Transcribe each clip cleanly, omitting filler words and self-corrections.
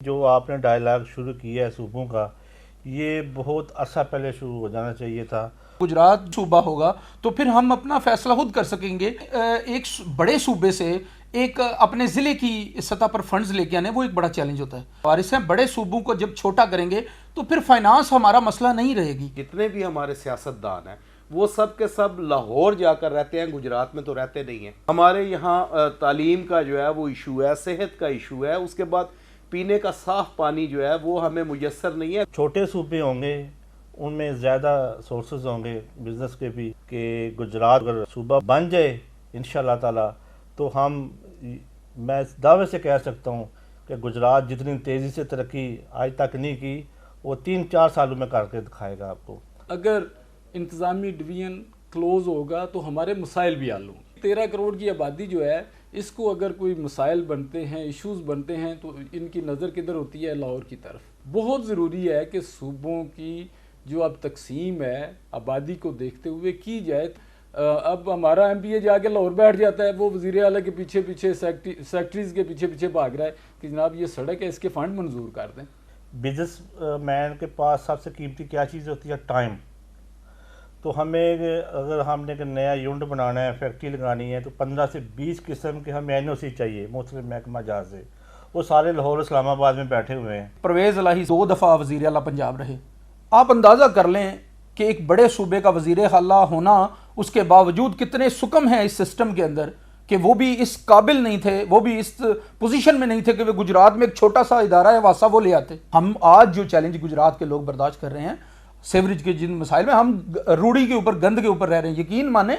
جو آپ نے ڈائلاگ شروع کیا ہے صوبوں کا، یہ بہت عرصہ پہلے شروع ہو جانا چاہیے تھا۔ گجرات صوبہ ہوگا تو پھر ہم اپنا فیصلہ خود کر سکیں گے۔ ایک بڑے صوبے سے ایک اپنے ضلع کی سطح پر فنڈز لے کے آنے وہ ایک بڑا چیلنج ہوتا ہے، اور اس میں بڑے صوبوں کو جب چھوٹا کریں گے تو پھر فائنانس ہمارا مسئلہ نہیں رہے گی۔ جتنے بھی ہمارے سیاستدان ہیں وہ سب کے سب لاہور جا کر رہتے ہیں، گجرات میں تو رہتے نہیں ہیں۔ ہمارے یہاں تعلیم کا جو ہے وہ ایشو ہے، صحت کا ایشو ہے، اس کے بعد پینے کا صاف پانی جو ہے وہ ہمیں میسر نہیں ہے۔ چھوٹے صوبے ہوں گے ان میں زیادہ سورسز ہوں گے بزنس کے بھی، کہ گجرات اگر صوبہ بن جائے انشاءاللہ تعالی تو میں اس دعوے سے کہہ سکتا ہوں کہ گجرات جتنی تیزی سے ترقی آج تک نہیں کی وہ 3-4 سالوں میں کر کے دکھائے گا آپ کو۔ اگر انتظامی ڈویژن کلوز ہوگا تو ہمارے مسائل بھی حل ہوں گے۔ 13 کروڑ کی آبادی جو ہے اس کو اگر کوئی مسائل بنتے ہیں، ایشوز بنتے ہیں تو ان کی نظر کدھر ہوتی ہے؟ لاہور کی طرف۔ بہت ضروری ہے کہ صوبوں کی جو اب تقسیم ہے آبادی کو دیکھتے ہوئے کی جائے۔ اب ہمارا ایم پی اے جا کے لاہور بیٹھ جاتا ہے، وہ وزیر اعلیٰ کے پیچھے پیچھے سیکٹریز کے پیچھے پیچھے بھاگ رہا ہے کہ جناب یہ سڑک ہے، اس کے فنڈ منظور کر دیں۔ بزنس مین کے پاس سب سے قیمتی کیا چیز ہوتی ہے؟ ٹائم۔ تو اگر ہم نے نیا یونٹ بنانا ہے، فیکٹری لگانی ہے، تو 15 سے 20 قسم کے ہمیں NOC چاہیے مختلف محکمہ جات سے، وہ سارے لاہور اسلام آباد میں بیٹھے ہوئے ہیں۔ پرویز الہی 2 دفعہ وزیر اعلیٰ پنجاب رہے۔ آپ اندازہ کر لیں کہ ایک بڑے صوبے کا وزیر اعلیٰ ہونا، اس کے باوجود کتنے سکم ہیں اس سسٹم کے اندر کہ وہ بھی اس قابل نہیں تھے، وہ بھی اس پوزیشن میں نہیں تھے کہ وہ گجرات میں ایک چھوٹا سا ادارہ ہے واسا وہ لے آتے۔ ہم آج جو چیلنج گجرات کے لوگ برداشت کر رہے ہیں سیوریج کے جن مسائل میں، ہم روڑی کے اوپر گند کے اوپر رہ رہے ہیں۔ یقین مانیں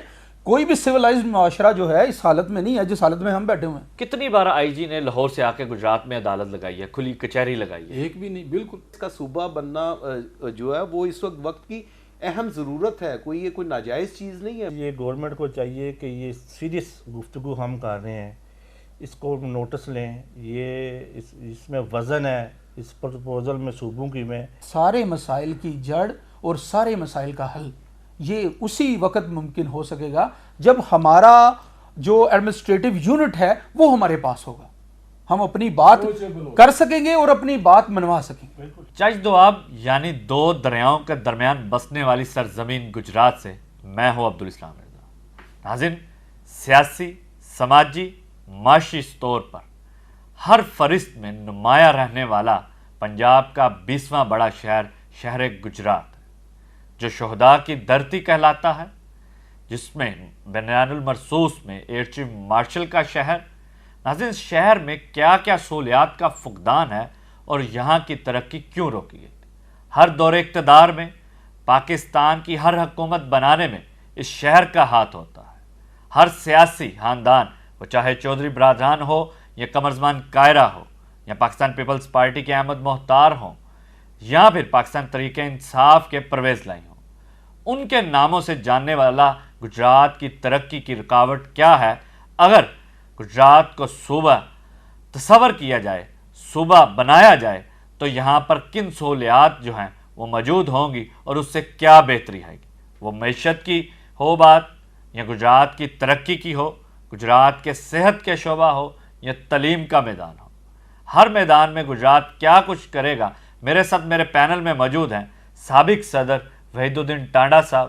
کوئی بھی سویلائزڈ معاشرہ جو ہے اس حالت میں نہیں ہے جس حالت میں ہم بیٹھے ہوئے ہیں۔ کتنی بار آئی جی نے لاہور سے آ کے گجرات میں عدالت لگائی ہے، کھلی کچہری لگائی ہے؟ ایک بھی نہیں۔ بالکل اس کا صوبہ بننا جو ہے وہ اس وقت کی اہم ضرورت ہے، یہ کوئی ناجائز چیز نہیں ہے۔ یہ گورنمنٹ کو چاہیے کہ یہ سیریس گفتگو ہم کر رہے ہیں، اس کو نوٹس لیں، یہ اس میں وزن ہے اس پروپوزل میں صوبوں کی میں۔ سارے مسائل کی جڑ اور سارے مسائل کا حل یہ اسی وقت ممکن ہو سکے گا جب ہمارا جو ایڈمنسٹریٹو یونٹ ہے وہ ہمارے پاس ہوگا، ہم اپنی بات کر سکیں گے اور اپنی بات منوا سکیں گے۔ چچ دوآب یعنی 2 دریاؤں کے درمیان بسنے والی سرزمین گجرات سے میں ہوں عبدالاسلام رضا۔ ناظرین، سیاسی، سماجی، معاشی طور پر ہر فہرست میں نمایاں رہنے والا پنجاب کا 20واں بڑا شہر گجرات، جو شہداء کی دھرتی کہلاتا ہے، جس میں بنیان المرصوص میں ایئر چیف مارشل کا شہر۔ ناظرین، شہر میں کیا کیا سہولیات کا فقدان ہے اور یہاں کی ترقی کیوں روکی گئی؟ ہر دور اقتدار میں پاکستان کی ہر حکومت بنانے میں اس شہر کا ہاتھ ہوتا ہے۔ ہر سیاسی خاندان، وہ چاہے چودھری برادران ہو یا قمرزمان کائرہ ہو یا پاکستان پیپلز پارٹی کے احمد مختار ہوں یا پھر پاکستان تحریک انصاف کے پرویز لائی ہوں، ان کے ناموں سے جاننے والا گجرات کی ترقی کی رکاوٹ کیا ہے۔ اگر گجرات کو صوبہ تصور کیا جائے، صوبہ بنایا جائے، تو یہاں پر کن سہولیات جو ہیں وہ موجود ہوں گی اور اس سے کیا بہتری آئے گی؟ وہ معیشت کی ہو بات، یا گجرات کی ترقی کی ہو، گجرات کے صحت کے شعبہ ہو یا تعلیم کا میدان ہو، ہر میدان میں گجرات کیا کچھ کرے گا۔ میرے ساتھ میرے پینل میں موجود ہیں سابق صدر وحید الدین ٹانڈا صاحب۔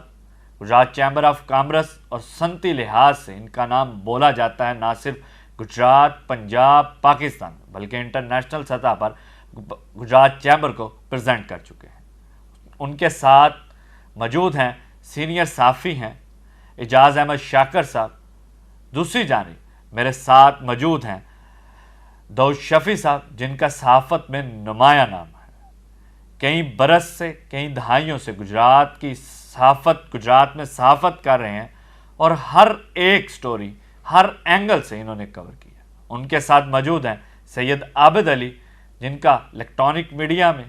گجرات چیمبر آف کامرس اور صنعتی لحاظ سے ان کا نام بولا جاتا ہے، نہ صرف گجرات، پنجاب، پاکستان بلکہ انٹرنیشنل سطح پر گجرات چیمبر کو پریزنٹ کر چکے ہیں۔ ان کے ساتھ موجود ہیں سینئر صحافی ہیں اعجاز احمد شاکر صاحب۔ دوسری جانب میرے ساتھ موجود ہیں داؤد شفیع صاحب، جن کا صحافت میں نمایاں نام ہے۔ کئی برس سے، کئی دہائیوں سے گجرات میں صحافت کر رہے ہیں اور ہر ایک سٹوری، ہر اینگل سے انہوں نے کور کیا۔ ان کے ساتھ موجود ہیں سید عابد علی، جن کا الیکٹرانک میڈیا میں،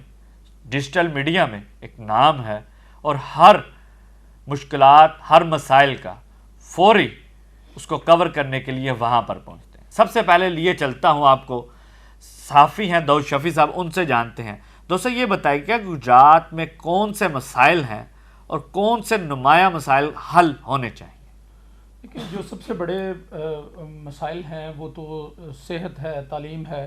ڈیجیٹل میڈیا میں ایک نام ہے اور ہر مشکلات، ہر مسائل کا فوری اس کو کور کرنے کے لیے وہاں پر پہنچتے ہیں۔ سب سے پہلے لیے چلتا ہوں آپ کو، صحافی ہیں داؤد شفیع صاحب، ان سے جانتے ہیں۔ دوستو یہ بتائیے کہ گجرات میں کون سے مسائل ہیں اور کون سے نمایاں مسائل حل ہونے چاہیے؟ لیکن جو سب سے بڑے مسائل ہیں وہ تو صحت ہے، تعلیم ہے،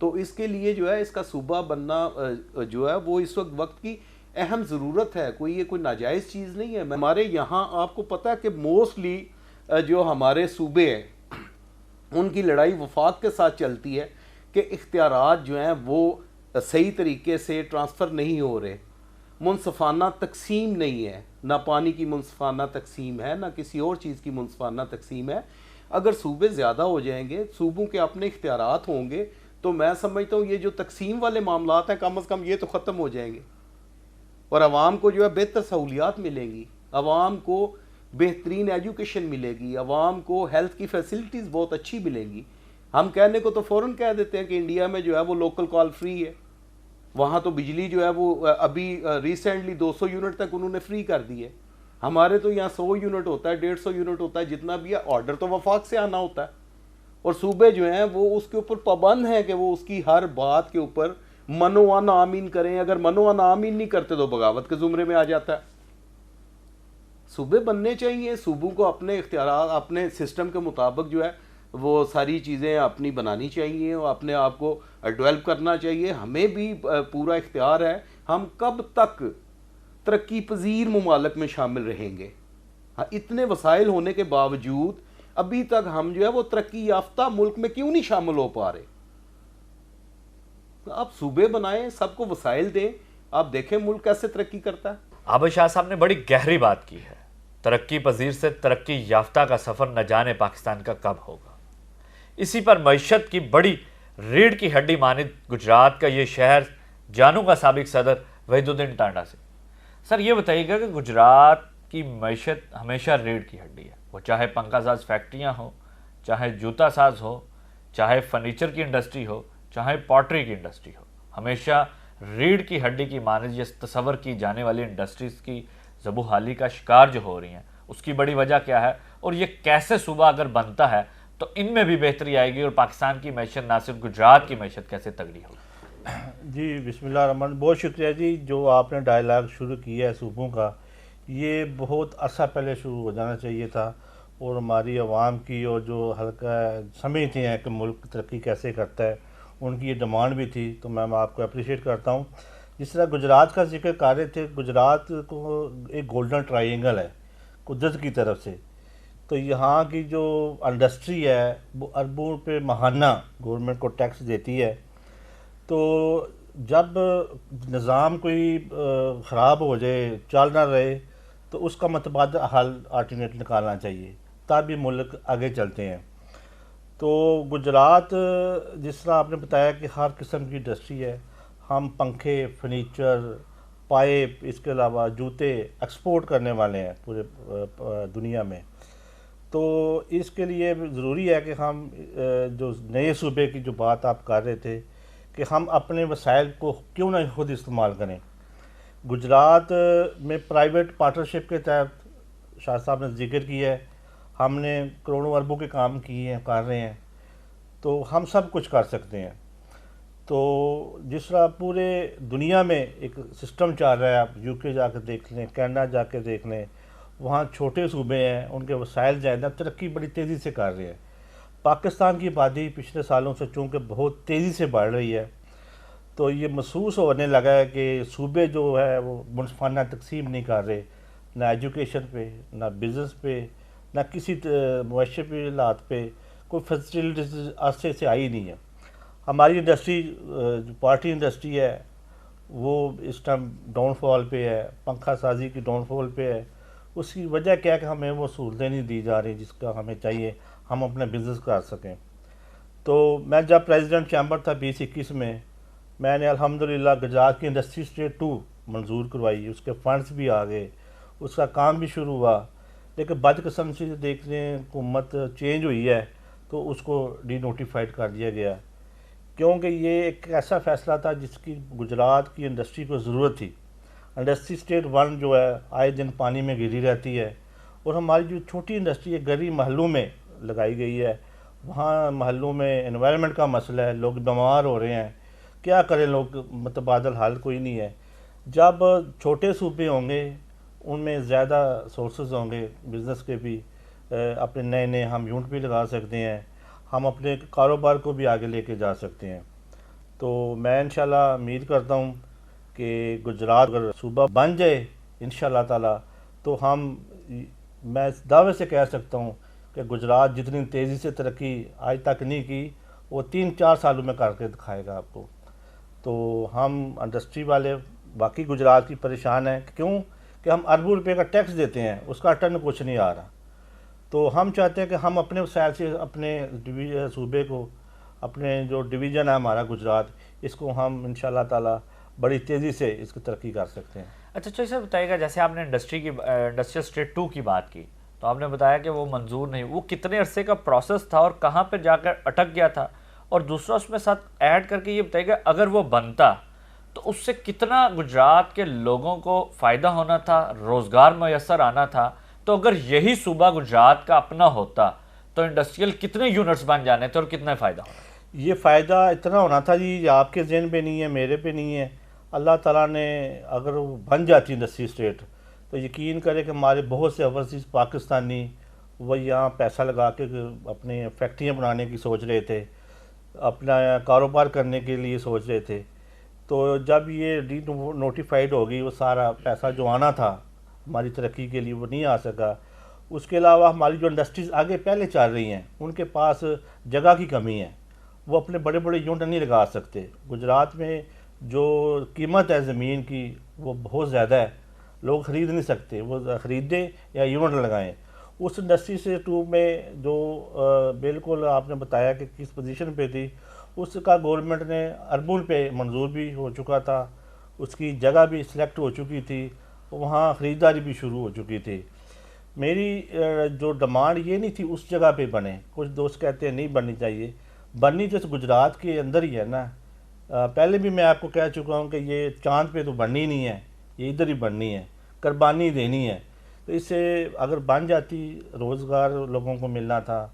تو اس کے لیے جو ہے اس کا صوبہ بننا جو ہے وہ اس وقت کی اہم ضرورت ہے، یہ کوئی ناجائز چیز نہیں ہے. ہمارے یہاں آپ کو پتہ ہے کہ موسٹلی جو ہمارے صوبے ہیں ان کی لڑائی وفاق کے ساتھ چلتی ہے کہ اختیارات جو ہیں وہ صحیح طریقے سے ٹرانسفر نہیں ہو رہے، منصفانہ تقسیم نہیں ہے، نہ پانی کی منصفانہ تقسیم ہے، نہ کسی اور چیز کی منصفانہ تقسیم ہے. اگر صوبے زیادہ ہو جائیں گے، صوبوں کے اپنے اختیارات ہوں گے، تو میں سمجھتا ہوں یہ جو تقسیم والے معاملات ہیں کم از کم یہ تو ختم ہو جائیں گے، اور عوام کو جو ہے بہتر سہولیات ملیں گی، عوام کو بہترین ایجوکیشن ملے گی، عوام کو ہیلتھ کی فیسلٹیز بہت اچھی ملیں گی. ہم کہنے کو تو فوراً کہہ دیتے ہیں کہ انڈیا میں جو ہے وہ لوکل کال فری ہے، وہاں تو بجلی جو ہے وہ ابھی ریسنٹلی 200 یونٹ تک انہوں نے فری کر دی ہے. ہمارے تو یہاں 100 یونٹ ہوتا ہے، 150 یونٹ ہوتا ہے، جتنا بھی ہے آرڈر تو وفاق سے آنا ہوتا ہے، اور صوبے جو ہیں وہ اس کے اوپر پابند ہیں کہ وہ اس کی ہر بات کے اوپر منو و آمین کریں. اگر منو و آمین نہیں کرتے تو بغاوت کے زمرے میں آ جاتا ہے. صوبے بننے چاہیے، صوبوں کو اپنے اختیارات اپنے سسٹم کے مطابق جو ہے وہ ساری چیزیں اپنی بنانی چاہیے اور اپنے آپ کو ڈیولپ کرنا چاہیے. ہمیں بھی پورا اختیار ہے، ہم کب تک ترقی پذیر ممالک میں شامل رہیں گے. اتنے وسائل ہونے کے باوجود ابھی تک ہم جو ہے وہ ترقی یافتہ ملک میں کیوں نہیں شامل ہو پا رہے؟ آپ صوبے بنائیں، سب کو وسائل دیں، آپ دیکھیں ملک کیسے ترقی کرتا ہے. عابد شاہ صاحب نے بڑی گہری بات کی ہے. ترقی پذیر سے ترقی یافتہ کا سفر نہ جانے پاکستان کا کب ہوگا. اسی پر معیشت کی بڑی ریڑھ کی ہڈی مانند گجرات کا یہ شہر جانوں کا سابق صدر وحید الدین ٹانڈا سے. سر یہ بتائیے گا کہ گجرات کی معیشت ہمیشہ ریڑھ کی ہڈی ہے، وہ چاہے پنکھا ساز فیکٹریاں ہوں، چاہے جوتا ساز ہو، چاہے فرنیچر کی انڈسٹری ہو، چاہے پوٹری کی انڈسٹری ہو، ہمیشہ ریڑھ کی ہڈی کی مانند یہ تصور کی جانے والی انڈسٹریز کی زبو حالی کا شکار جو ہو رہی ہیں، اس کی بڑی وجہ کیا ہے، اور یہ کیسے صوبہ اگر بنتا ہے تو ان میں بھی بہتری آئے گی، اور پاکستان کی معیشت نہ صرف گجرات کی معیشت کیسے تگڑی ہوگی. جی بسم اللہ الرحمن، بہت شکریہ جی. جو آپ نے ڈائلاگ شروع کیا ہے صوبوں کا، یہ بہت عرصہ پہلے شروع ہو جانا چاہیے تھا، اور ہماری عوام کی اور جو حلقہ سمجھتے ہیں کہ ملک ترقی کیسے کرتا ہے ان کی یہ ڈیمانڈ بھی تھی. تو میں آپ کو اپریشیٹ کرتا ہوں. جس طرح گجرات کا ذکر کر رہے تھے، گجرات کو ایک گولڈن ٹرائنگل ہے قدرت کی طرف سے. تو یہاں کی جو انڈسٹری ہے وہ اربوں پہ ماہانہ گورنمنٹ کو ٹیکس دیتی ہے. تو جب نظام کوئی خراب ہو جائے، چل نہ رہے، تو اس کا متبادل حل آلٹرنیٹ نکالنا چاہیے تبھی ملک آگے چلتے ہیں. تو گجرات جس طرح آپ نے بتایا کہ ہر قسم کی انڈسٹری ہے، ہم پنکھے، فرنیچر، پائپ، اس کے علاوہ جوتے ایکسپورٹ کرنے والے ہیں پورے دنیا میں. تو اس کے لیے ضروری ہے کہ ہم جو نئے صوبے کی جو بات آپ کر رہے تھے کہ ہم اپنے وسائل کو کیوں نہ خود استعمال کریں. گجرات میں پرائیویٹ پارٹنرشپ کے تحت شاہ صاحب نے ذکر کیا ہے، ہم نے کروڑوں اربوں کے کام کیے ہیں، کر رہے ہیں، تو ہم سب کچھ کر سکتے ہیں. تو جس طرح پورے دنیا میں ایک سسٹم چل رہا ہے، آپ یو کے جا کے دیکھ لیں، کینیڈا جا کے دیکھ لیں، وہاں چھوٹے صوبے ہیں، ان کے وسائل زیادہ، ترقی بڑی تیزی سے کر رہے ہیں. پاکستان کی آبادی پچھلے سالوں سے چونکہ بہت تیزی سے بڑھ رہی ہے، تو یہ محسوس ہونے لگا ہے کہ صوبے جو ہے وہ منصفانہ تقسیم نہیں کر رہے، نہ ایجوکیشن پہ، نہ بزنس پہ، نہ کسی معاشرتی حالات پہ کوئی فیسلٹیز عرصے سے آئی نہیں ہے. ہماری انڈسٹری جو پارٹی انڈسٹری ہے وہ اس ٹائم ڈاؤن فال پہ ہے، پنکھا سازی کی ڈاؤن فال پہ ہے. اس کی وجہ کیا ہے کہ ہمیں وہ سہولتیں نہیں دی جا رہی جس کا ہمیں چاہیے ہم اپنا بزنس کر سکیں. تو میں جب پریزیڈنٹ چیمبر تھا 2021 میں نے الحمدللہ گجرات کی انڈسٹری اسٹیٹ 2 منظور کروائی، اس کے فنڈز بھی آ گئے، اس کا کام بھی شروع ہوا. لیکن بدقسمتی سے دیکھ رہے ہیں حکومت چینج ہوئی ہے تو اس کو ڈی نوٹیفائڈ کر دیا گیا، کیونکہ یہ ایک ایسا فیصلہ تھا جس کی گجرات کی انڈسٹری کو ضرورت تھی. انڈسٹری اسٹیٹ 1 جو ہے آئے دن پانی میں گری رہتی ہے، اور ہماری جو چھوٹی انڈسٹری ہے گری محلوں میں لگائی گئی ہے. وہاں محلوں میں انوائرمنٹ کا مسئلہ ہے، لوگ بیمار ہو رہے ہیں، کیا کریں لوگ، متبادل حل کوئی نہیں ہے. جب چھوٹے صوبے ہوں گے ان میں زیادہ سورسز ہوں گے بزنس کے بھی، اپنے نئے ہم یونٹ بھی لگا سکتے ہیں، ہم اپنے کاروبار کو بھی آگے لے کے جا سکتے ہیں. تو میں انشاءاللہ امید کرتا ہوں کہ گجرات اگر صوبہ بن جائے انشاءاللہ تعالی تو میں اس دعوے سے کہہ سکتا ہوں کہ گجرات جتنی تیزی سے ترقی آج تک نہیں کی وہ 3-4 سالوں میں کر کے دکھائے گا آپ کو. تو ہم انڈسٹری والے باقی گجرات کی پریشان ہیں. کیوں کہ ہم اربوں روپے کا ٹیکس دیتے ہیں, اس کا ٹرن کچھ نہیں آ رہا. تو ہم چاہتے ہیں کہ ہم اپنے وسائل سے اپنے صوبے کو, اپنے جو ڈویژن ہے ہمارا گجرات, اس کو ہم انشاءاللہ تعالی بڑی تیزی سے اس کی ترقی کر سکتے ہیں. اچھا چوہدری صاحب بتائیے گا, جیسے آپ نے انڈسٹریل اسٹیٹ 2 کی بات کی تو آپ نے بتایا کہ وہ منظور نہیں, وہ کتنے عرصے کا پروسیس تھا اور کہاں پہ جا کر اٹک گیا تھا؟ اور دوسرا اس میں ساتھ ایڈ کر کے یہ بتائیے گا اگر وہ بنتا تو اس سے کتنا گجرات کے لوگوں کو فائدہ ہونا تھا, روزگار میسر آنا تھا؟ تو اگر یہی صوبہ گجرات کا اپنا ہوتا تو انڈسٹریل کتنے یونٹس بن جانے تھے اور کتنا فائدہ ہونا؟ یہ فائدہ اتنا ہونا تھا جی, آپ کے ذہن پہ نہیں ہے, میرے پہ نہیں ہے. اللہ تعالیٰ نے اگر وہ بن جاتی انڈسٹری اسٹیٹ تو یقین کرے کہ ہمارے بہت سے اوورسیز پاکستانی وہ یہاں پیسہ لگا کے اپنے فیکٹریاں بنانے کی سوچ رہے تھے, اپنا کاروبار کرنے کے لیے سوچ رہے تھے. تو جب یہ ڈی نوٹیفائڈ ہوگی وہ سارا پیسہ جو آنا تھا ہماری ترقی کے لیے وہ نہیں آ سکا. اس کے علاوہ ہماری جو انڈسٹریز آگے پہلے چل رہی ہیں ان کے پاس جگہ کی کمی ہے, وہ اپنے بڑے بڑے یونٹ نہیں لگا سکتے. گجرات میں جو قیمت ہے زمین کی وہ بہت زیادہ ہے, لوگ خرید نہیں سکتے, وہ خریدیں یا یونٹ لگائیں. اس انڈسٹری سے 2 میں جو بالکل آپ نے بتایا کہ کس پوزیشن پہ تھی, اس کا گورنمنٹ نے اربوں پہ منظور بھی ہو چکا تھا, اس کی جگہ بھی سلیکٹ ہو چکی تھی, وہاں خریداری بھی شروع ہو چکی تھی. میری جو ڈیمانڈ یہ نہیں تھی اس جگہ پہ بنے, کچھ دوست کہتے ہیں نہیں بننی چاہیے, بننی تو اس گجرات کے اندر ہی ہے نا. پہلے بھی میں آپ کو کہہ چکا ہوں کہ یہ چاند پہ تو بننی نہیں ہے, یہ ادھر ہی بننی ہے, قربانی دینی ہے. تو اس سے اگر بن جاتی روزگار لوگوں کو ملنا تھا,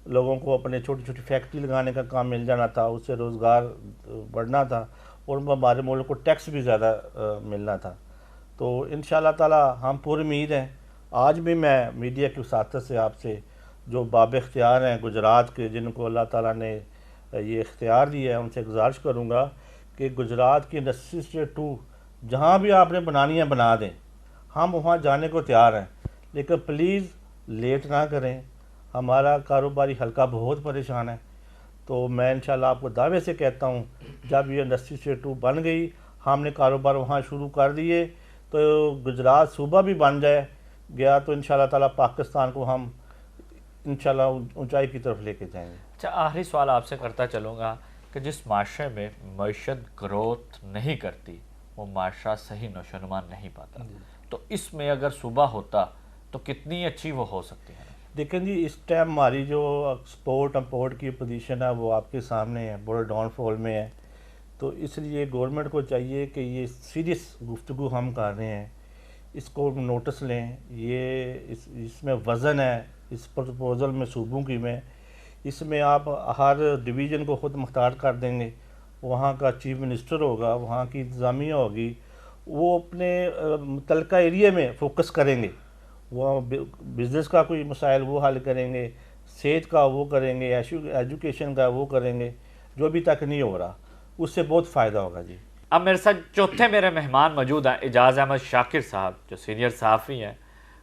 لوگوں کو اپنے چھوٹی چھوٹی فیکٹری لگانے کا کام مل جانا تھا, اس سے روزگار بڑھنا تھا اور ہمارے ملک کو ٹیکس بھی زیادہ ملنا تھا. تو انشاءاللہ تعالی ہم پوری امید ہیں. آج بھی میں میڈیا کی وساطت سے آپ سے جو باب اختیار ہیں گجرات کے, جن کو اللہ تعالیٰ نے یہ اختیار دیا ہے, ان سے گزارش کروں گا کہ گجرات کی انڈسٹری اسٹیٹ 2 جہاں بھی آپ نے بنانی ہے بنا دیں, ہم وہاں جانے کو تیار ہیں. لیکن پلیز لیٹ نہ کریں, ہمارا کاروباری حلقہ بہت پریشان ہے. تو میں انشاءاللہ آپ کو دعوے سے کہتا ہوں جب یہ انڈسٹری اسٹیٹ 2 بن گئی, ہم نے کاروبار وہاں شروع کر دیے, تو گجرات صوبہ بھی بن جائے گیا تو انشاءاللہ تعالیٰ پاکستان کو ہم انشاءاللہ اونچائی کی طرف لے کے جائیں گے. اچھا آخری سوال آپ سے کرتا چلوں گا کہ جس معاشرے میں معیشت گروتھ نہیں کرتی وہ معاشرہ صحیح نشوونما نہیں پاتا, تو اس میں اگر صوبہ ہوتا تو کتنی اچھی وہ ہو سکتی ہے؟ دیکھیں جی, اس ٹائم ہماری جو ایکسپورٹ امپورٹ کی پوزیشن ہے وہ آپ کے سامنے ہے, بڑے ڈاؤن فال میں ہے. تو اس لیے گورنمنٹ کو چاہیے کہ یہ سیریس گفتگو ہم کر رہے ہیں, اس کو نوٹس لیں. یہ اس میں وزن ہے اس پروپوزل میں صوبوں کی میں, اس میں آپ ہر ڈویژن کو خود مختار کر دیں گے, وہاں کا چیف منسٹر ہوگا, وہاں کی انتظامیہ ہوگی, وہ اپنے متعلقہ ایریے میں فوکس کریں گے. وہ بزنس کا کوئی مسائل وہ حل کریں گے, صحت کا وہ کریں گے, ایجوکیشن کا وہ کریں گے, جو ابھی تک نہیں ہو رہا. اس سے بہت فائدہ ہوگا. جی اب میرے ساتھ چوتھے میرے مہمان موجود ہیں, اعجاز احمد شاکر صاحب, جو سینئر صحافی ہیں,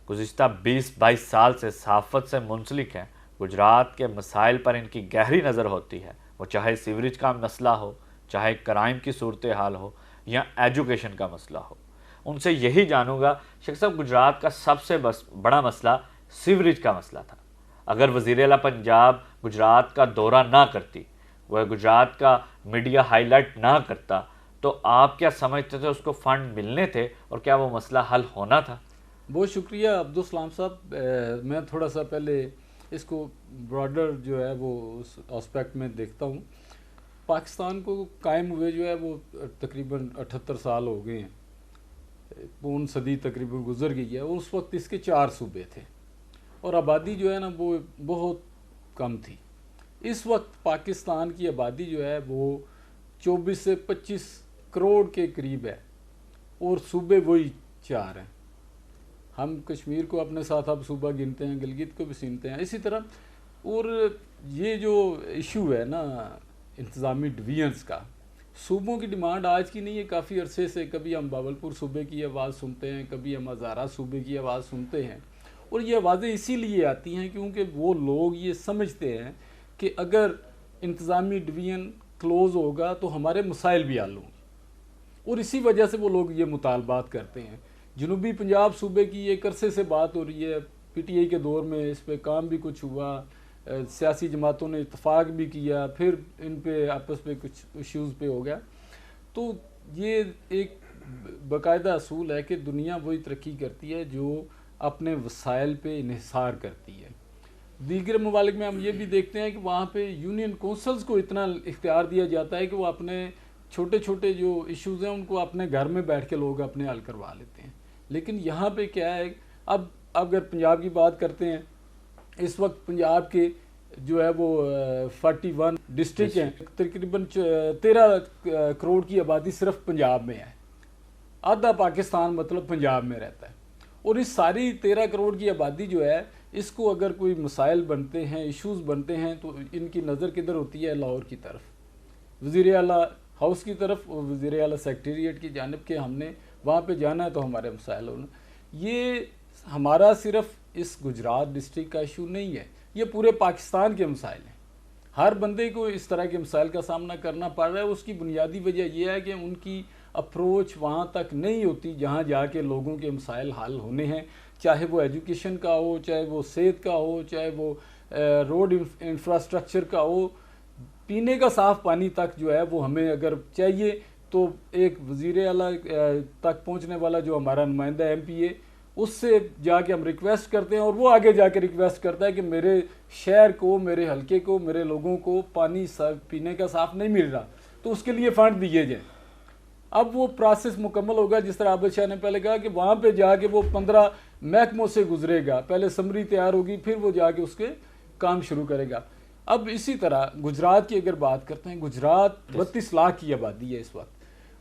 گزشتہ 20-22 سال سے صحافت سے منسلک ہیں. گجرات کے مسائل پر ان کی گہری نظر ہوتی ہے, وہ چاہے سیوریج کا مسئلہ ہو, چاہے کرائم کی صورتحال ہو یا ایجوکیشن کا مسئلہ ہو. ان سے یہی جانوں گا شیخ صاحب, گجرات کا سب سے بڑا مسئلہ سیوریج کا مسئلہ تھا. اگر وزیر اعلیٰ پنجاب گجرات کا دورہ نہ کرتی, وہ گجرات کا میڈیا ہائی لائٹ نہ کرتا, تو آپ کیا سمجھتے تھے اس کو فنڈ ملنے تھے اور کیا وہ مسئلہ حل ہونا تھا؟ بہت شکریہ عبدالسلام صاحب. میں تھوڑا سا پہلے اس کو براڈر جو ہے وہ اس اسپیکٹ میں دیکھتا ہوں. پاکستان کو قائم ہوئے جو ہے وہ تقریباً 78 سال ہو گئے ہیں, پون صدی تقریباً گزر گئی ہے, اور اس وقت اس کے 4 صوبے تھے اور آبادی جو ہے نا وہ بہت کم تھی. اس وقت پاکستان کی آبادی جو ہے وہ 24 سے 25 کروڑ کے قریب ہے اور صوبے وہی 4 ہیں. ہم کشمیر کو اپنے ساتھ اب صوبہ گنتے ہیں, گلگت کو بھی سنتے ہیں اسی طرح. اور یہ جو ایشو ہے نا انتظامی ڈویژنس کا, صوبوں کی ڈیمانڈ آج کی نہیں ہے، کافی عرصے سے کبھی ہم باولپور صوبے کی آواز سنتے ہیں، کبھی ہم ہزارہ صوبے کی آواز سنتے ہیں، اور یہ آوازیں اسی لیے آتی ہیں کیونکہ وہ لوگ یہ سمجھتے ہیں کہ اگر انتظامی ڈویژن کلوز ہوگا تو ہمارے مسائل بھی حل ہوں گے، اور اسی وجہ سے وہ لوگ یہ مطالبات کرتے ہیں۔ جنوبی پنجاب صوبے کی ایک عرصے سے بات ہو رہی ہے، پی ٹی آئی کے دور میں اس پہ کام بھی کچھ ہوا، سیاسی جماعتوں نے اتفاق بھی کیا، پھر ان پہ آپس پہ کچھ ایشوز پہ ہو گیا۔ تو یہ ایک باقاعدہ اصول ہے کہ دنیا وہی ترقی کرتی ہے جو اپنے وسائل پہ انحصار کرتی ہے۔ دیگر ممالک میں ہم یہ بھی دیکھتے ہیں کہ وہاں پہ یونین کونسلز کو اتنا اختیار دیا جاتا ہے کہ وہ اپنے چھوٹے چھوٹے جو ایشوز ہیں ان کو اپنے گھر میں بیٹھ کے لوگ اپنے حل کروا لیتے ہیں۔ لیکن یہاں پہ کیا ہے، اب اگر پنجاب کی بات کرتے ہیں، اس وقت پنجاب کے جو ہے وہ 41 ڈسٹرکٹ ہیں، تقریباً 13 کروڑ کی آبادی صرف پنجاب میں ہے، آدھا پاکستان مطلب پنجاب میں رہتا ہے، اور اس ساری 13 کروڑ کی آبادی جو ہے اس کو اگر کوئی مسائل بنتے ہیں، ایشوز بنتے ہیں، تو ان کی نظر کدھر ہوتی ہے؟ لاہور کی طرف، وزیر اعلیٰ ہاؤس کی طرف، اور وزیر اعلیٰ سیکریٹریٹ کی جانب کہ ہم نے وہاں پہ جانا ہے تو ہمارے مسائل ہونا۔ یہ ہمارا صرف اس گجرات ڈسٹرکٹ کا ایشو نہیں ہے، یہ پورے پاکستان کے مسائل ہیں۔ ہر بندے کو اس طرح کے مسائل کا سامنا کرنا پڑ رہا ہے۔ اس کی بنیادی وجہ یہ ہے کہ ان کی اپروچ وہاں تک نہیں ہوتی جہاں جا کے لوگوں کے مسائل حل ہونے ہیں، چاہے وہ ایجوکیشن کا ہو، چاہے وہ صحت کا ہو، چاہے وہ روڈ انفراسٹرکچر کا ہو، پینے کا صاف پانی تک جو ہے وہ ہمیں اگر چاہیے تو ایک وزیر اعلیٰ تک پہنچنے والا جو ہمارا نمائندہ ایم پی اے، اس سے جا کے ہم ریکویسٹ کرتے ہیں، اور وہ آگے جا کے ریکویسٹ کرتا ہے کہ میرے شہر کو، میرے حلقے کو، میرے لوگوں کو پانی پینے کا صاف نہیں مل رہا، تو اس کے لیے فنڈ دیے جائیں۔ اب وہ پروسیس مکمل ہوگا، جس طرح عابد شاہ نے پہلے کہا کہ وہاں پہ جا کے وہ 15 محکموں سے گزرے گا، پہلے سمری تیار ہوگی، پھر وہ جا کے اس کے کام شروع کرے گا۔ اب اسی طرح گجرات کی اگر بات کرتے ہیں، گجرات 32 لاکھ کی آبادی ہے اس وقت،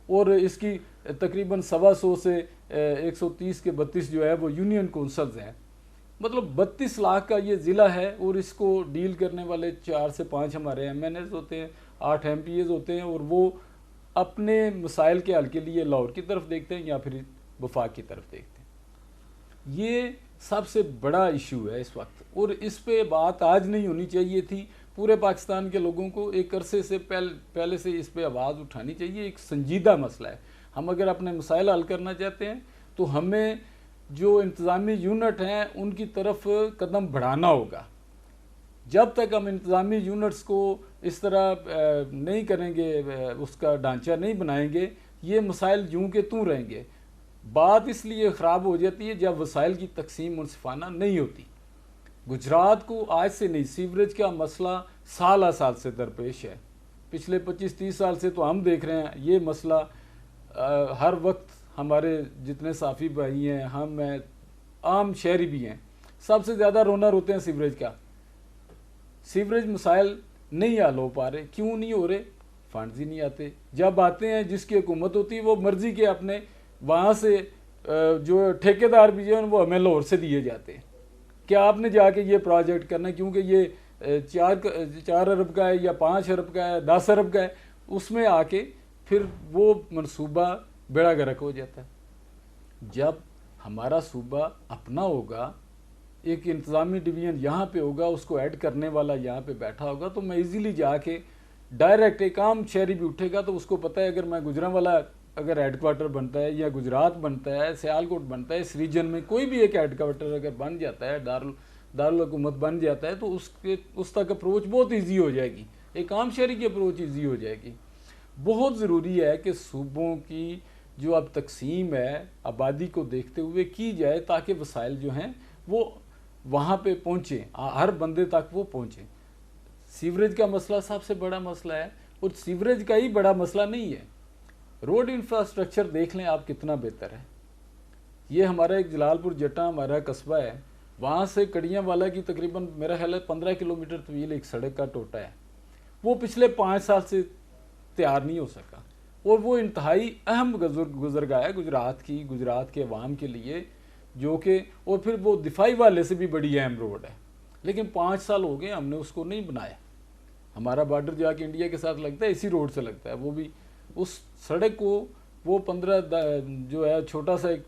اور اس کی تقریباً 125 سے 130 کے 32 جو ہے وہ یونین کونسلز ہیں، مطلب 32 لاکھ کا یہ ضلع ہے، اور اس کو ڈیل کرنے والے 4 سے 5 ہمارے ایم این ایز ہوتے ہیں، 8 ایم پی ایز ہوتے ہیں، اور وہ اپنے مسائل کے حل کے لیے لاہور کی طرف دیکھتے ہیں یا پھر وفاق کی طرف دیکھتے ہیں۔ یہ سب سے بڑا ایشو ہے اس وقت، اور اس پہ بات آج نہیں ہونی چاہیے تھی۔ پورے پاکستان کے لوگوں کو ایک عرصے سے پہلے سے اس پہ آواز اٹھانی چاہیے۔ ایک سنجیدہ مسئلہ ہے، ہم اگر اپنے مسائل حل کرنا چاہتے ہیں تو ہمیں جو انتظامی یونٹ ہیں ان کی طرف قدم بڑھانا ہوگا۔ جب تک ہم انتظامی یونٹس کو اس طرح نہیں کریں گے، اس کا ڈھانچہ نہیں بنائیں گے، یہ مسائل یوں کے توں رہیں گے۔ بات اس لیے خراب ہو جاتی ہے جب وسائل کی تقسیم منصفانہ نہیں ہوتی۔ گجرات کو آج سے نہیں، سیوریج کا مسئلہ سالہ سال سے درپیش ہے، پچھلے 25-30 سال سے تو ہم دیکھ رہے ہیں یہ مسئلہ ہر وقت ہمارے جتنے صحافی بھائی ہیں، ہم ہیں، عام شہری بھی ہیں، سب سے زیادہ رونا روتے ہیں سیوریج کا۔ سیوریج مسائل نہیں حل ہو پا رہے، کیوں نہیں ہو رہے؟ فنڈز ہی نہیں آتے۔ جب آتے ہیں جس کی حکومت ہوتی ہے وہ مرضی کے اپنے وہاں سے جو ٹھیکیدار بھی جو ہیں وہ ہمیں لاہور سے دیے جاتے ہیں کہ آپ نے جا کے یہ پروجیکٹ کرنا ہے، کیونکہ یہ 4 ارب کا ہے یا 5 ارب کا ہے، 10 ارب کا ہے، اس میں آ کے پھر وہ منصوبہ بیڑا گرک ہو جاتا ہے۔ جب ہمارا صوبہ اپنا ہوگا، ایک انتظامی ڈویژن یہاں پہ ہوگا، اس کو ایڈ کرنے والا یہاں پہ بیٹھا ہوگا، تو میں ایزیلی جا کے ڈائریکٹ ایک عام شہری بھی اٹھے گا تو اس کو پتہ ہے اگر میں گجرانوالہ اگر ہیڈ کوارٹر بنتا ہے یا گجرات بنتا ہے، سیالکوٹ بنتا ہے، اس ریجن میں کوئی بھی ایک ہیڈ کوارٹر اگر بن جاتا ہے، دارالحکومت بن جاتا ہے، تو اس تک اپروچ بہت ایزی ہو جائے گی، ایک عام شہری کی اپروچ ایزی ہو جائے گی۔ بہت ضروری ہے کہ صوبوں کی جو اب تقسیم ہے آبادی کو دیکھتے ہوئے کی جائے تاکہ وسائل جو ہیں وہ وہاں پہ پہنچیں، ہر بندے تک وہ پہنچیں۔ سیوریج کا مسئلہ سب سے بڑا مسئلہ ہے، اور سیوریج کا ہی بڑا مسئلہ نہیں ہے، روڈ انفراسٹرکچر دیکھ لیں آپ کتنا بہتر ہے۔ یہ ہمارا ایک جلال پور جٹا ہمارا قصبہ ہے، وہاں سے کڑیاں والا کی تقریباً میرا خیال ہے 15 کلومیٹر طویل ایک سڑک کا ٹوٹا ہے، وہ پچھلے 5 سال سے تیار نہیں ہو سکا، اور وہ انتہائی اہم گزرگاہ ہے گجرات کے عوام کے لیے، جو کہ اور پھر وہ دفاعی والے سے بھی بڑی اہم روڈ ہے، لیکن 5 سال ہو گئے ہم نے اس کو نہیں بنایا۔ ہمارا بارڈر جا کے انڈیا کے ساتھ لگتا ہے، اسی روڈ سے لگتا ہے، وہ بھی اس سڑک کو وہ 15 جو ہے چھوٹا سا ایک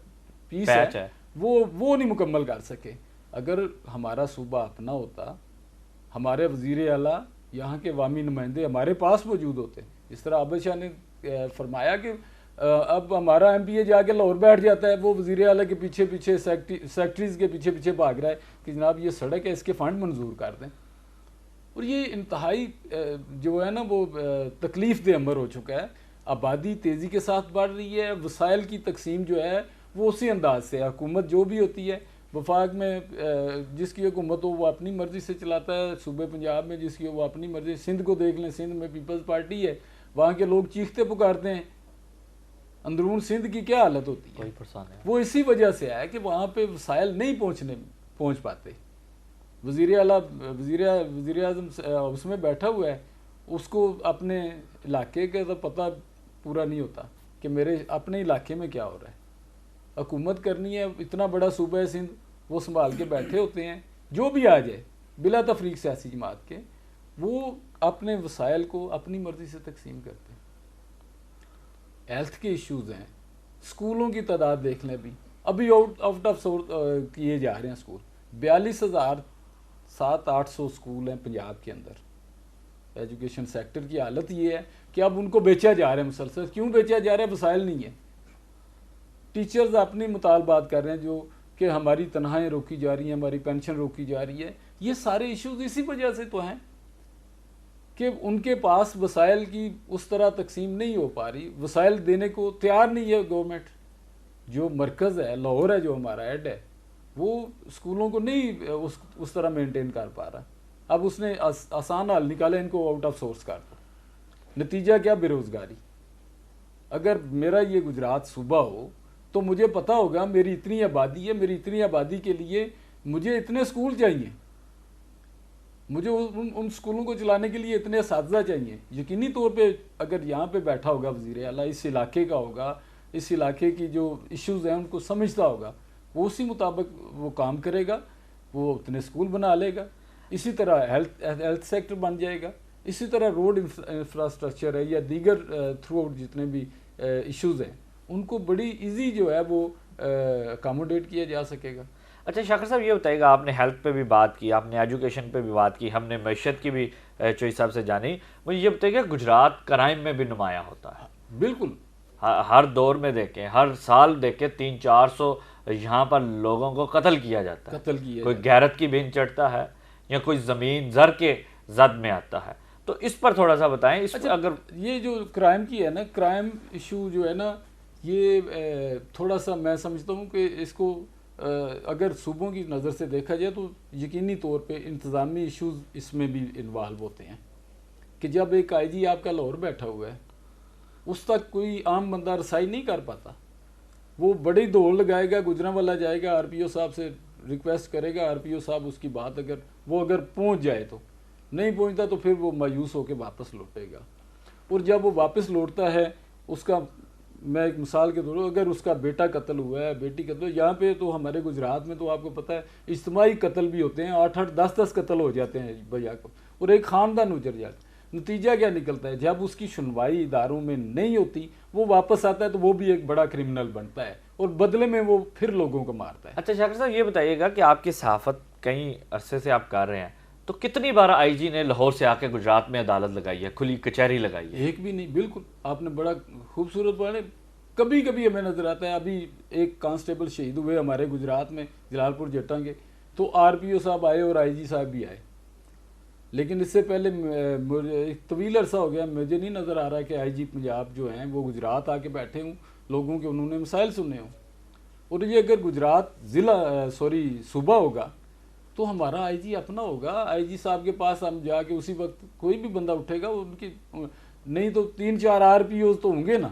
پیس پیچ ہے وہ نہیں مکمل کر سکے. اگر ہمارا صوبہ اپنا ہوتا, ہمارے وزیر اعلیٰ یہاں کے عوامی نمائندے ہمارے پاس موجود ہوتے, جس طرح عابد شاہ نے فرمایا کہ اب ہمارا ایم پی اے جا کے لاہور بیٹھ جاتا ہے, وہ وزیر اعلیٰ کے پیچھے پیچھے سیکٹریز کے پیچھے پیچھے بھاگ رہا ہے کہ جناب یہ سڑک ہے, اس کے فنڈ منظور کر دیں. اور یہ انتہائی جو ہے نا وہ تکلیف دہ امر ہو چکا ہے. آبادی تیزی کے ساتھ بڑھ رہی ہے, وسائل کی تقسیم جو ہے وہ اسی انداز سے, حکومت جو بھی ہوتی ہے وفاق میں جس کی حکومت ہو وہ اپنی مرضی سے چلاتا ہے, صوبے پنجاب میں جس کی ہو وہ اپنی مرضی. سندھ کو دیکھ لیں, سندھ میں پیپلز پارٹی ہے, وہاں کے لوگ چیختے پکارتے ہیں. اندرون سندھ کی کیا حالت ہوتی ہے, وہ اسی وجہ سے ہے کہ وہاں پہ وسائل نہیں پہنچ پاتے. وزیر اعلیٰ وزیر اعظم اس میں بیٹھا ہوا ہے, اس کو اپنے علاقے کا تو پتہ پورا نہیں ہوتا کہ میرے اپنے علاقے میں کیا ہو رہا ہے. حکومت کرنی ہے, اتنا بڑا صوبہ ہے سندھ, وہ سنبھال کے بیٹھے ہوتے ہیں, جو بھی آ جائے بلا تفریق سیاسی جماعت کے, وہ اپنے وسائل کو اپنی مرضی سے تقسیم کرتے ہیں. ہیلتھ کے ایشوز ہیں, اسکولوں کی تعداد دیکھ لیں, ابھی آؤٹ آف کیے جا رہے ہیں اسکول. 42,700 اسکول ہیں پنجاب کے اندر. ایجوکیشن سیکٹر کی حالت یہ ہے کہ اب ان کو بیچا جا رہا ہے مسلسل. کیوں بیچا جا رہا ہے؟ وسائل نہیں ہے. ٹیچرز اپنی مطالبات کر رہے ہیں جو کہ ہماری تنخواہیں روکی جا رہی ہیں, ہماری پینشن روکی جا رہی ہے. یہ سارے ایشوز اسی وجہ سے تو ہیں کہ ان کے پاس وسائل کی اس طرح تقسیم نہیں ہو پا رہی. وسائل دینے کو تیار نہیں ہے گورنمنٹ. جو مرکز ہے, لاہور ہے جو ہمارا ہیڈ ہے, وہ اسکولوں کو نہیں اس طرح مینٹین کر پا رہا. اب اس نے آسان حل نکالا, ان کو آؤٹ آف سورس کر دو. نتیجہ کیا؟ بے روزگاری. اگر میرا یہ گجرات صوبہ ہو تو مجھے پتہ ہوگا میری اتنی آبادی ہے, میری اتنی آبادی کے لیے مجھے اتنے اسکول چاہیے, مجھے ان اسکولوں کو چلانے کے لیے اتنے اساتذہ چاہیے. یقینی طور پہ اگر یہاں پہ بیٹھا ہوگا وزیر اعلیٰ, اس علاقے کا ہوگا, اس علاقے کی جو ایشوز ہیں ان کو سمجھتا ہوگا, وہ اسی مطابق وہ کام کرے گا, وہ اتنے اسکول بنا لے گا. اسی طرح ہیلتھ سیکٹر بن جائے گا. اسی طرح روڈ انفراسٹرکچر ہے یا دیگر تھرو آؤٹ جتنے بھی ایشوز ہیں ان کو بڑی ایزی جو ہے وہ اکاموڈیٹ کیا جا سکے گا. اچھا شاکر صاحب یہ بتائیے گا, آپ نے ہیلتھ پہ بھی بات کی, آپ نے ایجوکیشن پہ بھی بات کی, ہم نے معیشت کی بھی چوئی صاحب سے جانی. مجھے یہ بتائیے گا گجرات کرائم میں بھی نمایاں ہوتا ہے. بالکل. ہر دور میں دیکھیں, ہر سال دیکھیں 300-400 یہاں پر لوگوں کو قتل کیا جاتا ہے. کوئی غیرت کی بین چڑھتا ہے یا کوئی زمین زر کے زد میں آتا ہے. تو اس پر تھوڑا سا بتائیں. اس پر اگر یہ جو کرائم کی ہے نا, کرائم ایشو جو ہے نا, یہ تھوڑا سا میں سمجھتا ہوں کہ اس کو اگر صوبوں کی نظر سے دیکھا جائے تو یقینی طور پہ انتظامی ایشوز اس میں بھی انوالو ہوتے ہیں. کہ جب ایک آئی جی آپ کا لاہور بیٹھا ہوا ہے, اس تک کوئی عام بندہ رسائی نہیں کر پاتا. وہ بڑی دوڑ لگائے گا, گجرانوالہ جائے گا, آر پی او صاحب سے ریکویسٹ کرے گا, آر پی او صاحب اس کی بات اگر پہنچ جائے تو, نہیں پہنچتا تو پھر وہ مایوس ہو کے واپس لوٹے گا. اور جب وہ واپس لوٹتا ہے, اس کا میں ایک مثال کے طور پر, اگر اس کا بیٹا قتل ہوا ہے, بیٹی قتل, یہاں پہ تو ہمارے گجرات میں تو آپ کو پتہ ہے اجتماعی قتل بھی ہوتے ہیں, 8-8 10-10 قتل ہو جاتے ہیں بھیا کو, اور ایک خاندان اجڑ جاتا ہے. نتیجہ کیا نکلتا ہے؟ جب اس کی سنوائی اداروں میں نہیں ہوتی, وہ واپس آتا ہے تو وہ بھی ایک بڑا کرمنل بنتا ہے, اور بدلے میں وہ پھر لوگوں کو مارتا ہے. اچھا شاکر صاحب یہ بتائیے گا کہ آپ کی صحافت کئی عرصے سے آپ کر رہے ہیں, تو کتنی بار آئی جی نے لاہور سے آ کے گجرات میں عدالت لگائی ہے, کھلی کچہری لگائی ہے؟ ایک بھی نہیں. بالکل آپ نے بڑا خوبصورت پڑھا. کبھی کبھی ہمیں نظر آتا ہے, ابھی ایک کانسٹیبل شہید ہوئے ہمارے گجرات میں جلال پور جٹاں کے, تو آر پی او صاحب آئے اور آئی جی صاحب بھی آئے. لیکن اس سے پہلے ایک طویل عرصہ ہو گیا, مجھے نہیں نظر آ رہا کہ آئی جی پنجاب جو ہیں وہ گجرات آ کے بیٹھے ہوں, لوگوں کے انہوں نے مسائل سنے ہوں. اور یہ اگر گجرات صوبہ ہوگا تو ہمارا آئی جی اپنا ہوگا. آئی جی صاحب کے پاس ہم جا کے اسی وقت کوئی بھی بندہ اٹھے گا, ان کی نہیں تو 3-4 آر پی اوز تو ہوں گے نا.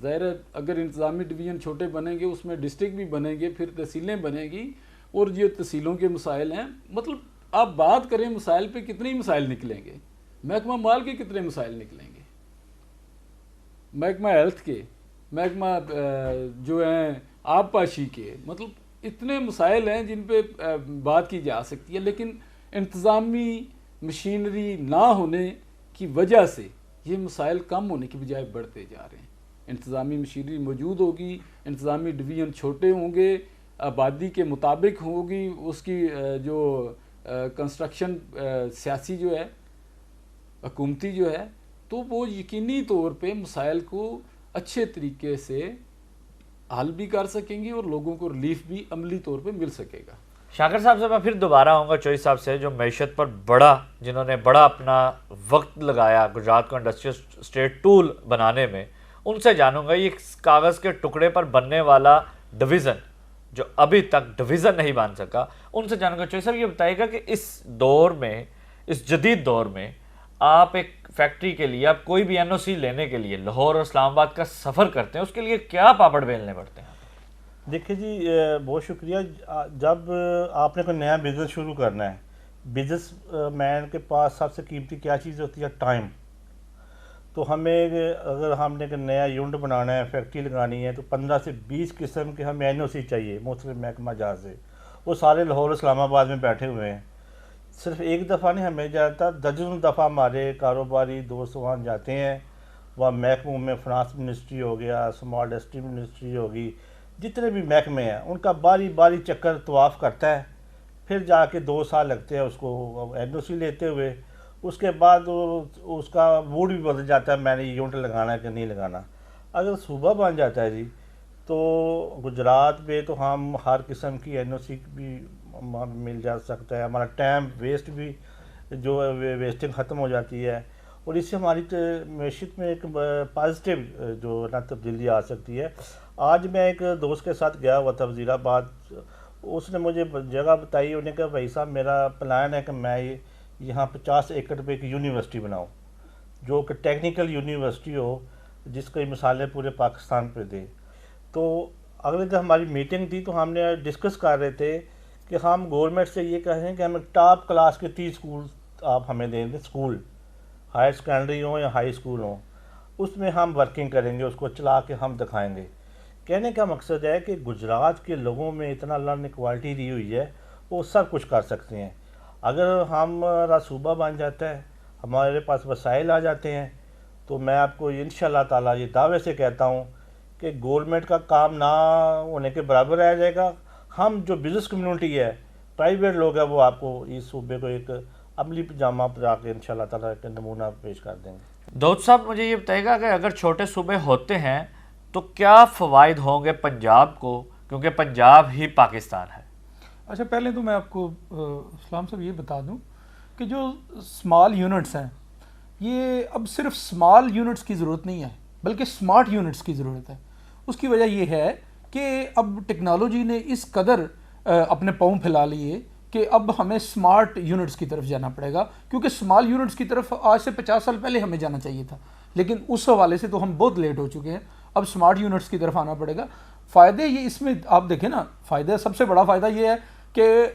ظاہر ہے اگر انتظامی ڈویژن چھوٹے بنیں گے, اس میں ڈسٹرکٹ بھی بنیں گے, پھر تحصیلیں بنیں گی, اور یہ تحصیلوں کے مسائل ہیں. مطلب آپ بات کریں مسائل پہ, کتنے مسائل نکلیں گے؟ محکمہ مال کے کتنے مسائل نکلیں گے, محکمہ ہیلتھ کے, محکمہ جو ہیں آب پاشی کے, مطلب اتنے مسائل ہیں جن پہ بات کی جا سکتی ہے. لیکن انتظامی مشینری نہ ہونے کی وجہ سے یہ مسائل کم ہونے کی بجائے بڑھتے جا رہے ہیں. انتظامی مشینری موجود ہوگی, انتظامی ڈویژن چھوٹے ہوں گے, آبادی کے مطابق ہوگی اس کی جو کنسٹرکشن سیاسی جو ہے, حکومتی جو ہے, تو وہ یقینی طور پہ مسائل کو اچھے طریقے سے حل بھی کر سکیں گے اور لوگوں کو ریلیف بھی عملی طور پہ مل سکے گا. شاکر صاحب سے میں پھر دوبارہ آؤں گا, چوئی صاحب سے, جو معیشت پر جنہوں نے بڑا اپنا وقت لگایا گجرات کو انڈسٹریل اسٹیٹ ٹول بنانے میں, ان سے جانوں گا یہ کاغذ کے ٹکڑے پر بننے والا ڈویژن جو ابھی تک ڈویژن نہیں بن سکا, ان سے جانوں گا. چوئی صاحب یہ بتائیے گا کہ اس دور میں, اس جدید دور میں, آپ ایک فیکٹری کے لیے, آپ کوئی بھی این او سی لینے کے لیے لاہور اور اسلام آباد کا سفر کرتے ہیں, اس کے لیے کیا پاپڑ بیلنے پڑتے ہیں؟ دیکھیں جی, بہت شکریہ. جب آپ نے کوئی نیا بزنس شروع کرنا ہے, بزنس مین کے پاس سب سے قیمتی کیا چیز ہوتی ہے؟ ٹائم. تو ہمیں اگر ہم نے کوئی نیا یونٹ بنانا ہے, فیکٹری لگانی ہے, تو 15 سے 20 قسم کے ہمیں این او سی چاہیے مختلف محکمہ جات سے. وہ سارے لاہور اسلام آباد میں بیٹھے ہوئے ہیں. صرف ایک دفعہ نہیں ہمیں جاتا, درجنوں دفعہ ہمارے کاروباری دوست وہاں جاتے ہیں. وہاں محکموں میں فنانس منسٹری ہو گیا, اسمال انڈسٹری منسٹری ہوگی, جتنے بھی محکمے ہیں ان کا باری باری چکر طواف کرتا ہے. پھر جا کے 2 سال لگتے ہیں اس کو این او سی لیتے ہوئے. اس کے بعد اس کا موڈ بھی بدل جاتا ہے, میں نے یونٹ لگانا ہے کہ نہیں لگانا. اگر صوبہ بن جاتا ہے جی, تو گجرات میں تو ہم ہر قسم کی این او سی بھی مل جا سکتا ہے. ہمارا ٹائم ویسٹ بھی جو ویسٹنگ ختم ہو جاتی ہے, اور اس سے ہماری معیشت میں ایک پازیٹیو جو نا تبدیلی آ سکتی ہے. آج میں ایک دوست کے ساتھ گیا ہوا تھا وزیر آباد. اس نے مجھے جگہ بتائی, انہوں نے کہا بھائی صاحب میرا پلان ہے کہ میں یہاں 50 ایکڑ پہ ایک یونیورسٹی بناؤں, جو کہ ٹیکنیکل یونیورسٹی ہو, جس کی مثالیں پورے پاکستان پہ دے. تو اگلے دن ہماری میٹنگ تھی, تو ہم نے ڈسکس کر رہے تھے کہ ہم گورنمنٹ سے یہ کہیں کہ ہمیں ٹاپ کلاس کے 30 اسکول آپ ہمیں دیں دیں, اسکول ہائر سیکنڈری ہوں یا ہائی اسکول ہوں, اس میں ہم ورکنگ کریں گے, اس کو چلا کے ہم دکھائیں گے. کہنے کا مقصد ہے کہ گجرات کے لوگوں میں اتنا اللہ نے کوالٹی دی ہوئی ہے, وہ سب کچھ کر سکتے ہیں. اگر ہمارا صوبہ بن جاتا ہے, ہمارے پاس وسائل آ جاتے ہیں, تو میں آپ کو انشاءاللہ تعالیٰ یہ دعوے سے کہتا ہوں کہ گورنمنٹ کا کام نہ ہونے کے برابر رہ جائے گا. ہم جو بزنس کمیونٹی ہے, پرائیویٹ لوگ ہیں, وہ آپ کو اس صوبے کو ایک عملی پجامہ پہنا کے انشاءاللہ تعالیٰ ایک نمونہ پیش کر دیں گے. داؤد صاحب مجھے یہ بتائیے گا کہ اگر چھوٹے صوبے ہوتے ہیں تو کیا فوائد ہوں گے پنجاب کو, کیونکہ پنجاب ہی پاکستان ہے؟ اچھا, پہلے تو میں آپ کو اسلام صاحب یہ بتا دوں کہ جو اسمال یونٹس ہیں, یہ اب صرف اسمال یونٹس کی ضرورت نہیں ہے, بلکہ اسمارٹ یونٹس کی ضرورت ہے. اس کی وجہ یہ ہے کہ اب ٹیکنالوجی نے اس قدر اپنے پاؤں پھیلا لیے کہ اب ہمیں اسمارٹ یونٹس کی طرف جانا پڑے گا, کیونکہ اسمال یونٹس کی طرف آج سے 50 سال پہلے ہمیں جانا چاہیے تھا, لیکن اس حوالے سے تو ہم بہت لیٹ ہو چکے ہیں. اب اسمارٹ یونٹس کی طرف آنا پڑے گا. فائدے یہ اس میں آپ دیکھیں نا, فائدہ سب سے بڑا فائدہ یہ ہے کہ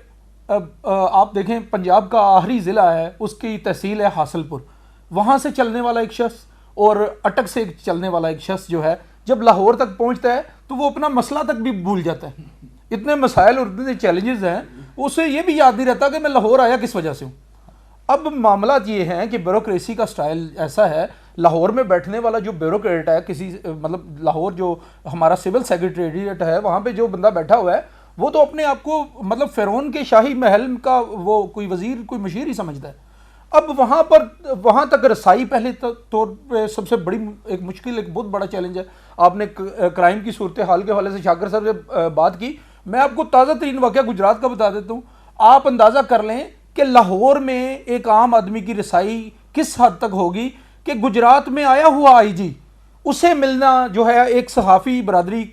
آپ دیکھیں پنجاب کا آخری ضلع ہے, اس کی تحصیل ہے حاصل پور. وہاں سے چلنے والا ایک شخص اور اٹک سے چلنے والا ایک شخص جو ہے, جب لاہور تک پہنچتا ہے تو وہ اپنا مسئلہ تک بھی بھول جاتا ہے. اتنے مسائل اور اتنے چیلنجز ہیں, اسے یہ بھی یاد نہیں رہتا کہ میں لاہور آیا کس وجہ سے ہوں. اب معاملات یہ ہیں کہ بیوروکریسی کا سٹائل ایسا ہے, لاہور میں بیٹھنے والا جو بیوروکریٹ ہے, کسی مطلب لاہور جو ہمارا سول سیکریٹریٹ ہے, وہاں پہ جو بندہ بیٹھا ہوا ہے, وہ تو اپنے آپ کو مطلب فرعون کے شاہی محل کا وہ کوئی وزیر, کوئی مشیر ہی سمجھتا ہے. اب وہاں تک رسائی پہلے طور پہ سب سے بڑی ایک مشکل, ایک بہت بڑا چیلنج ہے. آپ نے کرائم کی صورتحال کے حوالے سے شاکر صاحب سے بات کی, میں آپ کو تازہ ترین واقعہ گجرات کا بتا دیتا ہوں. آپ اندازہ کر لیں کہ لاہور میں ایک عام آدمی کی رسائی کس حد تک ہوگی کہ گجرات میں آیا ہوا آئی جی, اسے ملنا جو ہے, ایک صحافی برادری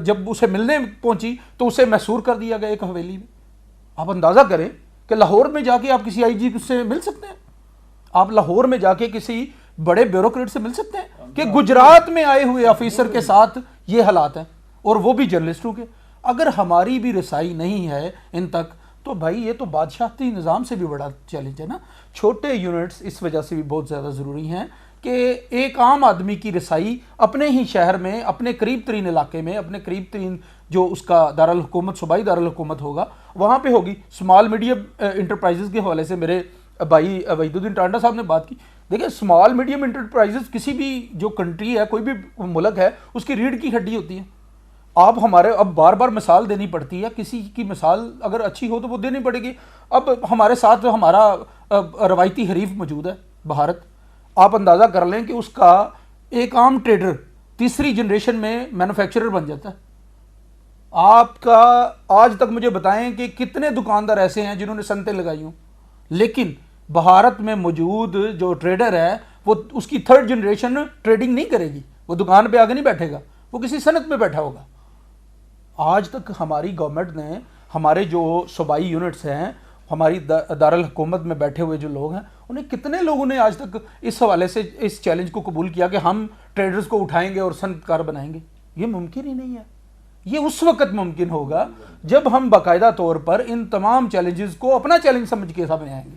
جب اسے ملنے پہنچی تو اسے محصور کر دیا گیا ایک حویلی میں. آپ اندازہ کریں کہ لاہور میں جا کے آپ کسی آئی جی سے مل سکتے ہیں, آپ لاہور میں جا کے کسی بڑے بیوروکریٹ سے مل سکتے ہیں کہ گجرات میں آئے ہوئے آفیسر کے ساتھ یہ حالات ہیں, اور وہ بھی جرنلسٹوں کے. اگر ہماری بھی رسائی نہیں ہے ان تک, تو بھائی یہ تو بادشاہتی نظام سے بھی بڑا چیلنج ہے نا. چھوٹے یونٹس اس وجہ سے بھی بہت زیادہ ضروری ہیں کہ ایک عام آدمی کی رسائی اپنے ہی شہر میں, اپنے قریب ترین علاقے میں, اپنے قریب ترین جو اس کا دارالحکومت, صوبائی دارالحکومت ہوگا, وہاں پہ ہوگی. اسمال میڈیم انٹرپرائزز کے حوالے سے میرے بھائی وحید الدین ٹانڈا صاحب نے بات کی. دیکھیں اسمال میڈیم انٹرپرائزز کسی بھی جو کنٹری ہے کوئی بھی ملک ہے اس کی ریڑھ کی ہڈی ہوتی ہے. آپ ہمارے اب بار بار مثال دینی پڑتی ہے, کسی کی مثال اگر اچھی ہو تو وہ دینی پڑے گی. اب ہمارے ساتھ ہمارا روایتی حریف موجود ہے بھارت. آپ اندازہ کر لیں کہ اس کا ایک عام ٹریڈر تیسری جنریشن میں مینوفیکچرر بن جاتا ہے. آپ کا آج تک مجھے بتائیں کہ کتنے دکاندار ایسے ہیں جنہوں نے صنعتیں لگائی ہوں, لیکن بھارت میں موجود جو ٹریڈر ہے وہ اس کی تھرڈ جنریشن ٹریڈنگ نہیں کرے گی, وہ دکان پہ آگے نہیں بیٹھے گا, وہ کسی صنعت میں بیٹھا ہوگا. آج تک ہماری گورنمنٹ نے ہمارے جو صوبائی یونٹس ہیں, ہماری دارالحکومت میں بیٹھے ہوئے جو لوگ ہیں, انہیں کتنے لوگوں نے آج تک اس حوالے سے اس چیلنج کو قبول کیا کہ ہم ٹریڈرز کو اٹھائیں گے اور صنعت کار بنائیں گے؟ یہ ممکن ہی نہیں ہے. یہ اس وقت ممکن ہوگا جب ہم باقاعدہ طور پر ان تمام چیلنجز کو اپنا چیلنج سمجھ کے سامنے آئیں گے.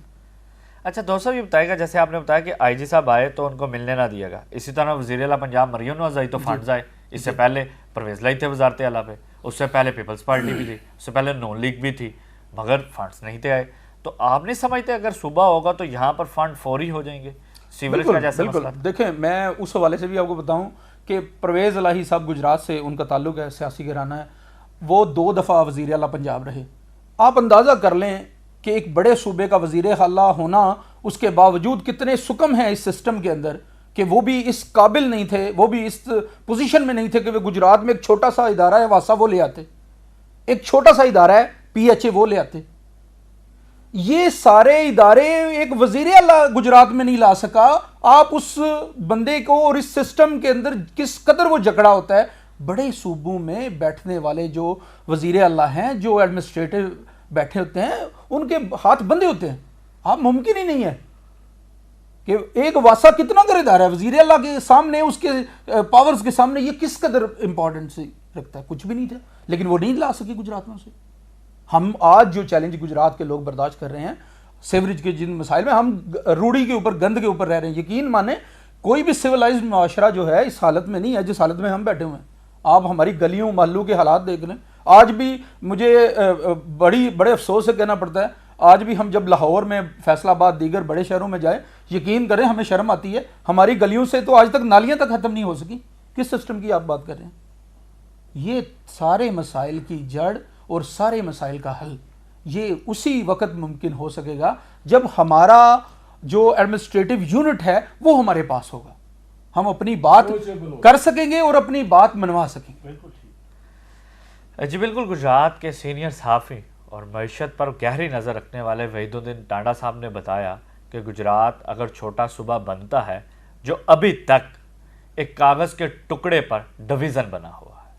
اچھا دوست صاحب یہ بتائے گا, جیسے آپ نے بتایا کہ آئی جی صاحب آئے تو ان کو ملنے نہ دیا گا, اسی طرح وزیر اعلیٰ پنجاب مریم نواز آئی تو فنڈز آئے. اس سے پہلے پرویز لائی تھے وزارت اعلیٰ پہ, اس سے پہلے پیپلز پارٹی بھی تھی, اس سے پہلے نون لیگ بھی تھی, مگر فنڈز نہیں تھے آئے. تو آپ نہیں سمجھتے اگر صوبہ ہوگا تو یہاں پر فنڈ فوری ہو جائیں گے سیوریج کا جیسا مسئلہ؟ دیکھیں میں اس حوالے سے بھی آپ کو بتاؤں کہ پرویز الہی صاحب گجرات سے ان کا تعلق ہے, سیاسی گھرانہ ہے, وہ 2 دفعہ وزیر اعلیٰ پنجاب رہے. آپ اندازہ کر لیں کہ ایک بڑے صوبے کا وزیر اعلیٰ ہونا, اس کے باوجود کتنے سکم ہیں اس سسٹم کے اندر کہ وہ بھی اس قابل نہیں تھے, وہ بھی اس پوزیشن میں نہیں تھے کہ وہ گجرات میں ایک چھوٹا سا ادارہ ہے واسا وہ لے آتے, ایک چھوٹا سا ادارہ ہے پی ایچ اے وہ لے آتے. یہ سارے ادارے ایک وزیر اعلیٰ گجرات میں نہیں لا سکا. آپ اس بندے کو اور اس سسٹم کے اندر کس قدر وہ جکڑا ہوتا ہے. بڑے صوبوں میں بیٹھنے والے جو وزیر اعلیٰ ہیں, جو ایڈمنسٹریٹو بیٹھے ہوتے ہیں, ان کے ہاتھ بندے ہوتے ہیں. آپ ممکن ہی نہیں ہے کہ ایک واسا کتنا کر ادارہ ہے وزیر اعلیٰ کے سامنے, اس کے پاورز کے سامنے یہ کس قدر امپورٹنس رکھتا ہے. کچھ بھی نہیں تھا, لیکن وہ نہیں لا سکی گجرات میں سے. ہم آج جو چیلنج گجرات کے لوگ برداشت کر رہے ہیں سیوریج کے جن مسائل میں, ہم روڑی کے اوپر گند کے اوپر رہ رہے ہیں. یقین مانیں کوئی بھی سویلائزڈ معاشرہ جو ہے اس حالت میں نہیں ہے جس حالت میں ہم بیٹھے ہوئے ہیں. آپ ہماری گلیوں محلوں کے حالات دیکھ لیں. آج بھی مجھے بڑے افسوس سے کہنا پڑتا ہے, آج بھی ہم جب لاہور میں, فیصل آباد, دیگر بڑے شہروں میں جائیں, یقین کریں ہمیں شرم آتی ہے. ہماری گلیوں سے تو آج تک نالیاں تک ختم نہیں ہو سکی. کس سسٹم کی آپ بات کر رہے ہیں؟ یہ سارے مسائل کی جڑ اور سارے مسائل کا حل یہ اسی وقت ممکن ہو سکے گا جب ہمارا جو ایڈمنسٹریٹو یونٹ ہے وہ ہمارے پاس ہوگا. ہم اپنی بات کر سکیں گے اور اپنی بات منوا سکیں گے. جی بالکل. گجرات کے سینئر صحافی اور معیشت پر گہری نظر رکھنے والے وحید الدین ٹانڈا صاحب نے بتایا کہ گجرات اگر چھوٹا صوبہ بنتا ہے جو ابھی تک ایک کاغذ کے ٹکڑے پر ڈویژن بنا ہوا ہے,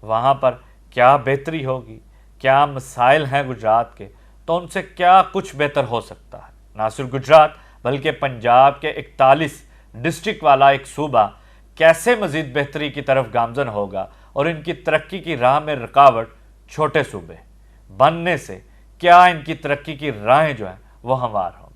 وہاں پر کیا بہتری ہوگی, کیا مسائل ہیں گجرات کے, تو ان سے کیا کچھ بہتر ہو سکتا ہے. نہ صرف گجرات بلکہ پنجاب کے 41 ڈسٹرکٹ والا ایک صوبہ کیسے مزید بہتری کی طرف گامزن ہوگا, اور ان کی ترقی کی راہ میں رکاوٹ چھوٹے صوبے بننے سے کیا ان کی ترقی کی راہیں جو ہیں وہ ہموار ہوں.